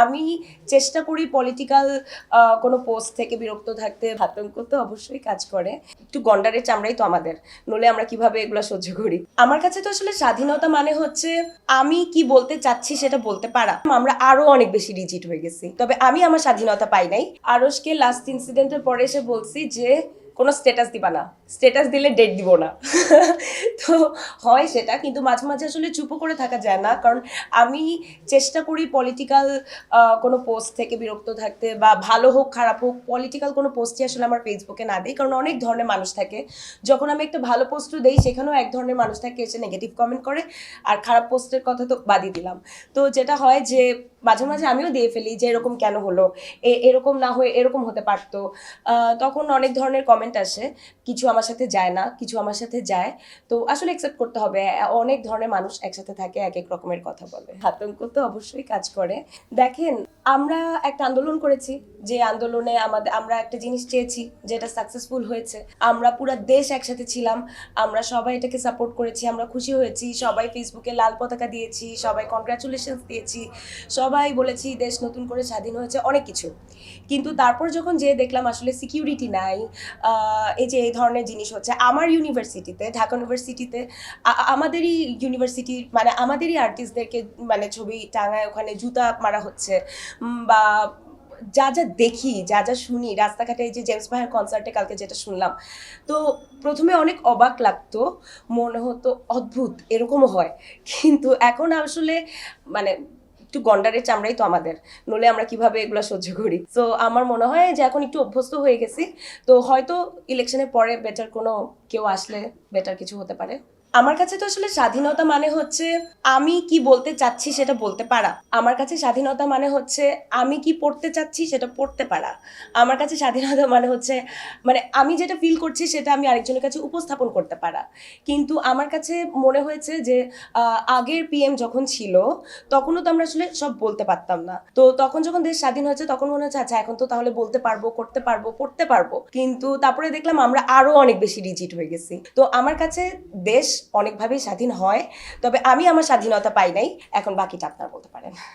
আমি চেষ্টা করি পলিটিক্যাল কোনো পোস্ট থেকে বিরক্ত থাকতে। আতঙ্ক তো অবশ্যই কাজ করে। একটু গন্ডারের চামড়াই তো আমাদের, নইলে আমরা কিভাবে এগুলো সহ্য করি। আমার কাছে তো আসলে স্বাধীনতা মানে হচ্ছে আমি কি বলতে চাচ্ছি সেটা বলতে পারা। আমরা আরো অনেক বেশি রিজিড হয়ে গেছি, তবে আমি আমার স্বাধীনতা পাই নাই। আরশকে লাস্ট ইনসিডেন্টের পরে এসে বলছি যে কোনো স্ট্যাটাস দিবা না, স্ট্যাটাস দিলে ডেট দিব না। তো হয় সেটা, কিন্তু মাঝে মাঝে আসলে চুপও করে থাকা যায় না, কারণ আমি চেষ্টা করি পলিটিক্যাল কোনো পোস্ট থেকে বিরক্ত থাকতে, বা ভালো হোক খারাপ হোক পলিটিক্যাল কোনো পোস্টই আসলে আমার ফেসবুকে না দিই, কারণ অনেক ধরনের মানুষ থাকে। যখন আমি একটা ভালো পোস্টও দিই সেখানেও এক ধরনের মানুষ থাকে এসে নেগেটিভ কমেন্ট করে, আর খারাপ পোস্টের কথা তো বাদই দিলাম। তো যেটা হয় যে মাঝে মাঝে আমিও দিয়ে ফেলি যে এরকম কেন হলো, এরকম না হয়ে এরকম হতে পারতো। তখন অনেক ধরনের কমেন্ট আসে, কিছু আমার সাথে যায় না, কিছু আমার সাথে যায়। তো আসলে অ্যাকসেপ্ট করতে হবে, অনেক ধরনের মানুষ একসাথে থাকে, এক এক রকমের কথা বলে। আতঙ্ক তো অবশ্যই কাজ করে। দেখেন, আমরা একটা আন্দোলন করেছি, যে আন্দোলনে আমরা একটা জিনিস চেয়েছি, যেটা সাকসেসফুল হয়েছে। আমরা পুরো দেশ একসাথে ছিলাম, আমরা সবাই এটাকে সাপোর্ট করেছি, আমরা খুশি হয়েছি, সবাই ফেসবুকে লাল পতাকা দিয়েছি, সবাই কনগ্রাচুলেশনস দিয়েছি, সবাই বলেছি দেশ নতুন করে স্বাধীন হয়েছে, অনেক কিছু। কিন্তু তারপর যখন যেয়ে দেখলাম আসলে সিকিউরিটি নাই, এই যে এই ধরনের জিনিস হচ্ছে আমার ইউনিভার্সিটিতে, ঢাকা ইউনিভার্সিটিতে, আমাদেরই ইউনিভার্সিটি মানে আমাদেরই আর্টিস্টদেরকে মানে ছবি টাঙায় ওখানে জুতা মারা হচ্ছে, বা যা যা দেখি, যা যা শুনি রাস্তাঘাটে, এই যে জেমস ভাইয়ের কনসার্টে কালকে যেটা শুনলাম, তো প্রথমে অনেক অবাক লাগতো, মনে হতো অদ্ভুত এরকমও হয়। কিন্তু এখন আসলে মানে একটু গন্ডারের চামড়াই তো আমাদের, নইলে আমরা কিভাবে এগুলো সহ্য করি। তো আমার মনে হয় যে এখন একটু অভ্যস্ত হয়ে গেছি, তো হয়তো ইলেকশনের পরে বেটার কোনো কেউ আসলে বেটার কিছু হতে পারে। আমার কাছে তো আসলে স্বাধীনতা মানে হচ্ছে আমি কি বলতে চাচ্ছি সেটা বলতে পারা। আমার কাছে স্বাধীনতা মানে হচ্ছে আমি কি পড়তে চাচ্ছি সেটা পড়তে পারা। আমার কাছে স্বাধীনতা মানে হচ্ছে মানে আমি যেটা ফিল করছি সেটা আমি আরেকজনের কাছে উপস্থাপন করতে পারা। কিন্তু আমার কাছে মনে হয়েছে যে আগের পিএম যখন ছিল তখনও তো আমরা আসলে সব বলতে পারতাম না। তো তখন যখন দেশ স্বাধীন হয়েছে তখন মনে হচ্ছে আচ্ছা এখন তো তাহলে বলতে পারবো, করতে পারবো, পড়তে পারবো। কিন্তু তারপরে দেখলাম আমরা আরো অনেক বেশি রিজিড হয়ে গেছি। তো আমার কাছে দেশ অনেকভাবেই স্বাধীন হয়, তবে আমি আমার স্বাধীনতা পাই নাই। এখন বাকিটা আপনারা বলতে পারেন।